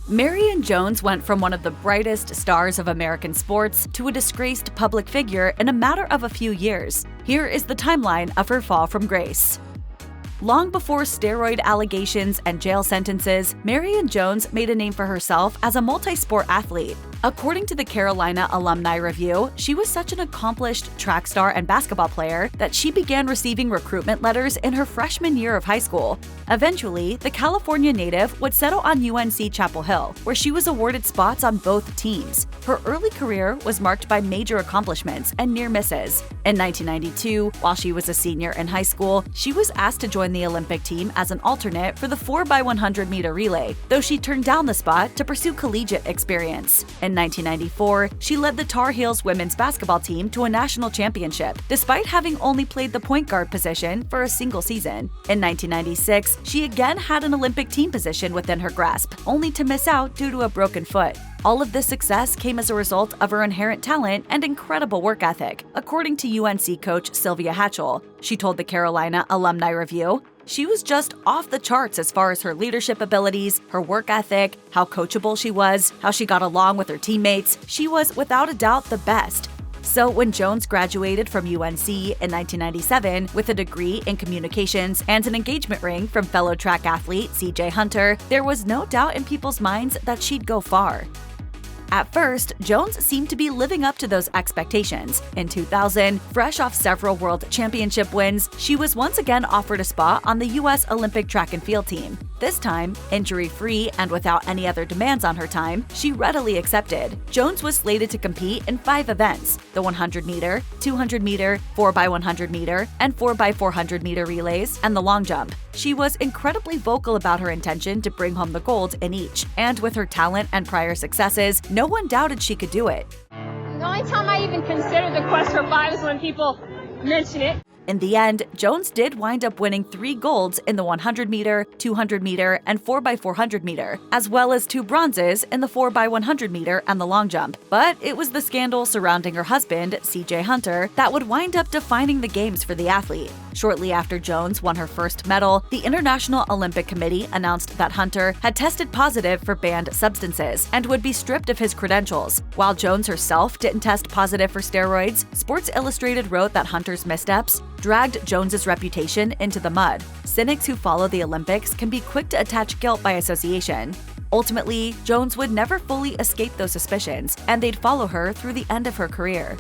Marion Jones went from one of the brightest stars of American sports to a disgraced public figure in a matter of a few years. Here is the timeline of her fall from grace. Long before steroid allegations and jail sentences, Marion Jones made a name for herself as a multi-sport athlete. According to the Carolina Alumni Review, she was such an accomplished track star and basketball player that she began receiving recruitment letters in her freshman year of high school. Eventually, the California native would settle on UNC Chapel Hill, where she was awarded spots on both teams. Her early career was marked by major accomplishments and near misses. In 1992, while she was a senior in high school, she was asked to join the Olympic team as an alternate for the 4x100 meter relay, though she turned down the spot to pursue collegiate experience. In 1994, she led the Tar Heels women's basketball team to a national championship, despite having only played the point guard position for a single season. In 1996, she again had an Olympic team position within her grasp, only to miss out due to a broken foot. All of this success came as a result of her inherent talent and incredible work ethic, according to UNC coach Sylvia Hatchell. She told the Carolina Alumni Review, "She was just off the charts as far as her leadership abilities, her work ethic, how coachable she was, how she got along with her teammates. She was, without a doubt, the best." So when Jones graduated from UNC in 1997 with a degree in communications and an engagement ring from fellow track athlete CJ Hunter, there was no doubt in people's minds that she'd go far. At first, Jones seemed to be living up to those expectations. In 2000, fresh off several world championship wins, she was once again offered a spot on the U.S. Olympic track and field team. This time, injury-free and without any other demands on her time, she readily accepted. Jones was slated to compete in 5 events: the 100-meter, 200-meter, 4x100 meter, and 4x400 meter relays, and the long jump. She was incredibly vocal about her intention to bring home the gold in each, and with her talent and prior successes, no one doubted she could do it. The only time I even consider the quest for 5 is when people mention it. In the end, Jones did wind up winning 3 golds in the 100-meter, 200-meter, and 4x400 meter, as well as 2 bronzes in the 4x100 meter and the long jump. But it was the scandal surrounding her husband, CJ Hunter, that would wind up defining the games for the athlete. Shortly after Jones won her first medal, the International Olympic Committee announced that Hunter had tested positive for banned substances and would be stripped of his credentials. While Jones herself didn't test positive for steroids, Sports Illustrated wrote that Hunter's missteps dragged Jones's reputation into the mud. Cynics who follow the Olympics can be quick to attach guilt by association. Ultimately, Jones would never fully escape those suspicions, and they'd follow her through the end of her career.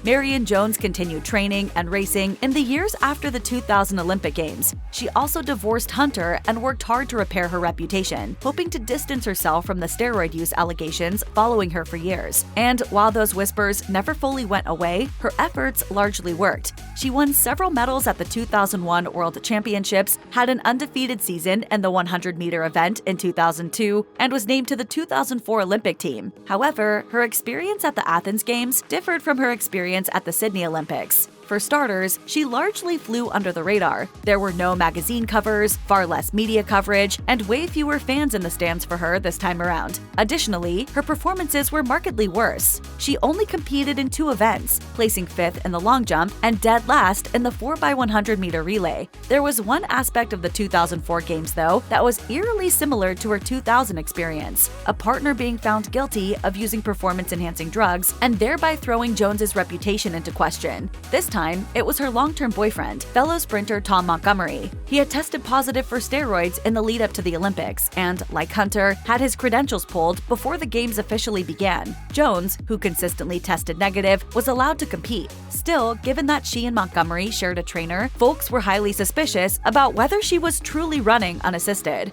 Marion Jones continued training and racing in the years after the 2000 Olympic Games. She also divorced Hunter and worked hard to repair her reputation, hoping to distance herself from the steroid use allegations following her for years. And while those whispers never fully went away, her efforts largely worked. She won several medals at the 2001 World Championships, had an undefeated season in the 100-meter event in 2002, and was named to the 2004 Olympic team. However, her experience at the Athens Games differed from her experience at the Sydney Olympics. For starters, she largely flew under the radar. There were no magazine covers, far less media coverage, and way fewer fans in the stands for her this time around. Additionally, her performances were markedly worse. She only competed in 2 events, placing 5th in the long jump and dead last in the 4x100 meter relay. There was one aspect of the 2004 Games, though, that was eerily similar to her 2000 experience: a partner being found guilty of using performance-enhancing drugs and thereby throwing Jones's reputation into question. This time, it was her long-term boyfriend, fellow sprinter Tom Montgomery. He had tested positive for steroids in the lead-up to the Olympics and, like Hunter, had his credentials pulled before the Games officially began. Jones, who consistently tested negative, was allowed to compete. Still, given that she and Montgomery shared a trainer, folks were highly suspicious about whether she was truly running unassisted.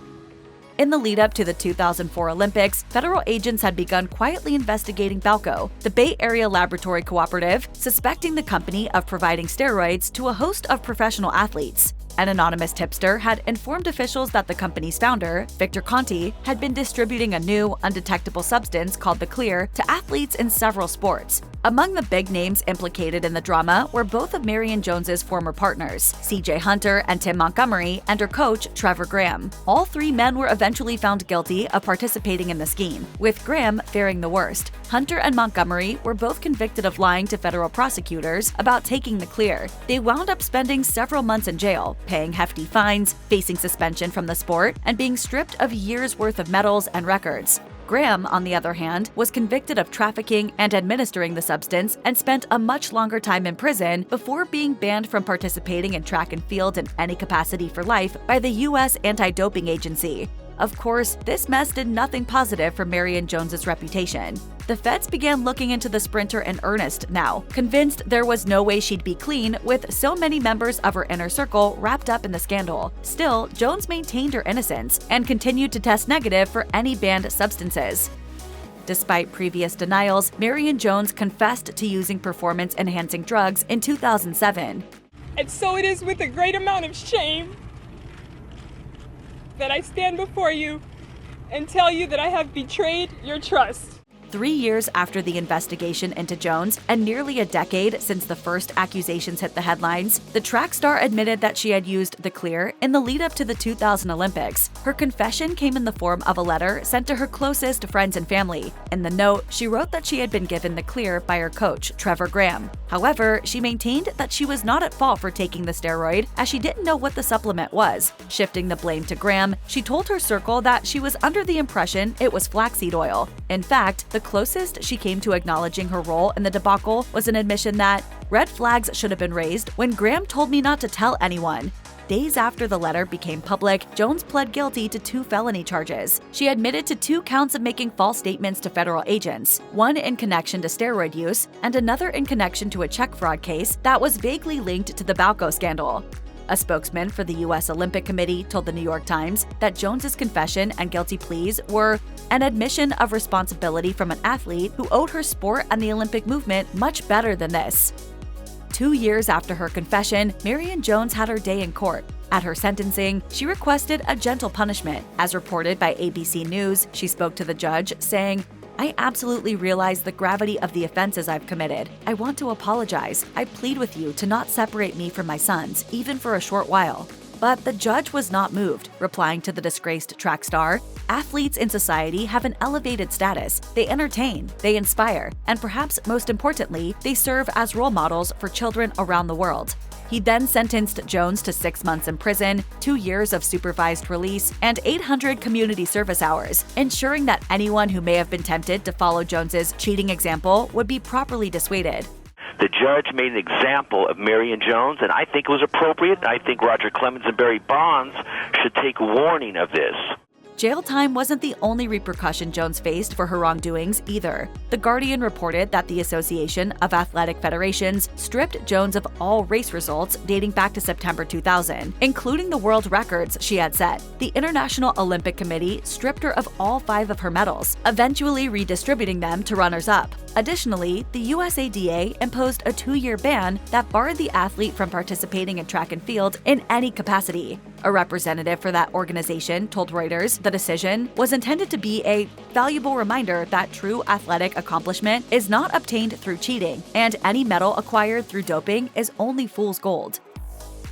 In the lead-up to the 2004 Olympics, federal agents had begun quietly investigating BALCO, the Bay Area Laboratory Cooperative, suspecting the company of providing steroids to a host of professional athletes. An anonymous tipster had informed officials that the company's founder, Victor Conti, had been distributing a new, undetectable substance called the Clear to athletes in several sports. Among the big names implicated in the drama were both of Marion Jones's former partners, CJ Hunter and Tim Montgomery, and her coach, Trevor Graham. All 3 men were eventually found guilty of participating in the scheme, with Graham faring the worst. Hunter and Montgomery were both convicted of lying to federal prosecutors about taking the Clear. They wound up spending several months in jail, paying hefty fines, facing suspension from the sport, and being stripped of years' worth of medals and records. Graham, on the other hand, was convicted of trafficking and administering the substance and spent a much longer time in prison before being banned from participating in track and field in any capacity for life by the U.S. Anti-Doping Agency. Of course, this mess did nothing positive for Marion Jones's reputation. The feds began looking into the sprinter in earnest now, convinced there was no way she'd be clean with so many members of her inner circle wrapped up in the scandal. Still, Jones maintained her innocence and continued to test negative for any banned substances. Despite previous denials, Marion Jones confessed to using performance-enhancing drugs in 2007. And so it is with a great amount of shame that I stand before you and tell you that I have betrayed your trust. 3 years after the investigation into Jones, and nearly a decade since the first accusations hit the headlines, the track star admitted that she had used the clear in the lead-up to the 2000 Olympics. Her confession came in the form of a letter sent to her closest friends and family. In the note, she wrote that she had been given the clear by her coach, Trevor Graham. However, she maintained that she was not at fault for taking the steroid, as she didn't know what the supplement was. Shifting the blame to Graham, she told her circle that she was under the impression it was flaxseed oil. In fact, the closest she came to acknowledging her role in the debacle was an admission that red flags should have been raised when Graham told me not to tell anyone. Days after the letter became public, Jones pled guilty to 2 felony charges. She admitted to 2 counts of making false statements to federal agents, one in connection to steroid use and another in connection to a check fraud case that was vaguely linked to the BALCO scandal. A spokesman for the U.S. Olympic Committee told the New York Times that Jones's confession and guilty pleas were an admission of responsibility from an athlete who owed her sport and the Olympic movement much better than this. 2 years after her confession, Marion Jones had her day in court. At her sentencing, she requested a gentle punishment. As reported by ABC News, she spoke to the judge, saying, "I absolutely realize the gravity of the offenses I've committed. I want to apologize. I plead with you to not separate me from my sons, even for a short while." But the judge was not moved, replying to the disgraced track star, "Athletes in society have an elevated status. They entertain, they inspire, and perhaps most importantly, they serve as role models for children around the world." He then sentenced Jones to 6 months in prison, 2 years of supervised release, and 800 community service hours, ensuring that anyone who may have been tempted to follow Jones's cheating example would be properly dissuaded. The judge made an example of Marion Jones, and I think it was appropriate. I think Roger Clemens and Barry Bonds should take warning of this. Jail time wasn't the only repercussion Jones faced for her wrongdoings either. The Guardian reported that the Association of Athletic Federations stripped Jones of all race results dating back to September 2000, including the world records she had set. The International Olympic Committee stripped her of all 5 of her medals, eventually redistributing them to runners-up. Additionally, the USADA imposed a 2-year ban that barred the athlete from participating in track and field in any capacity. A representative for that organization told Reuters the decision was intended to be a valuable reminder that true athletic accomplishment is not obtained through cheating, and any medal acquired through doping is only fool's gold.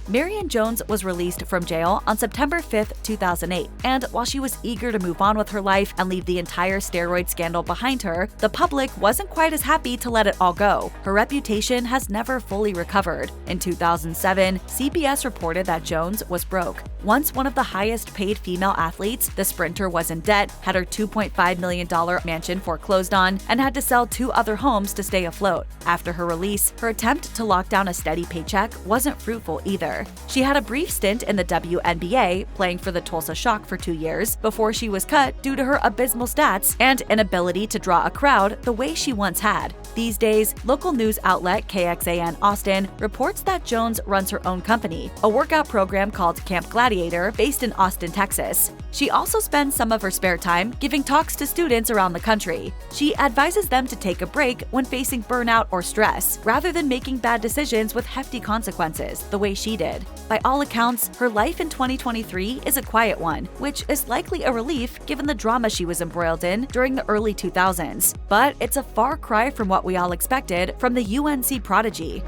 Marion Jones was released from jail on September 5, 2008, and while she was eager to move on with her life and leave the entire steroid scandal behind her, the public wasn't quite as happy to let it all go. Her reputation has never fully recovered. In 2007, CBS reported that Jones was broke. Once one of the highest-paid female athletes, the sprinter was in debt, had her $2.5 million mansion foreclosed on, and had to sell 2 other homes to stay afloat. After her release, her attempt to lock down a steady paycheck wasn't fruitful either. She had a brief stint in the WNBA, playing for the Tulsa Shock for 2 years, before she was cut due to her abysmal stats and inability to draw a crowd the way she once had. These days, local news outlet KXAN Austin reports that Jones runs her own company, a workout program called Camp Gladiator based in Austin, Texas. She also spends some of her spare time giving talks to students around the country. She advises them to take a break when facing burnout or stress, rather than making bad decisions with hefty consequences, the way she did. By all accounts, her life in 2023 is a quiet one, which is likely a relief given the drama she was embroiled in during the early 2000s. But it's a far cry from what we all expected from the UNC prodigy.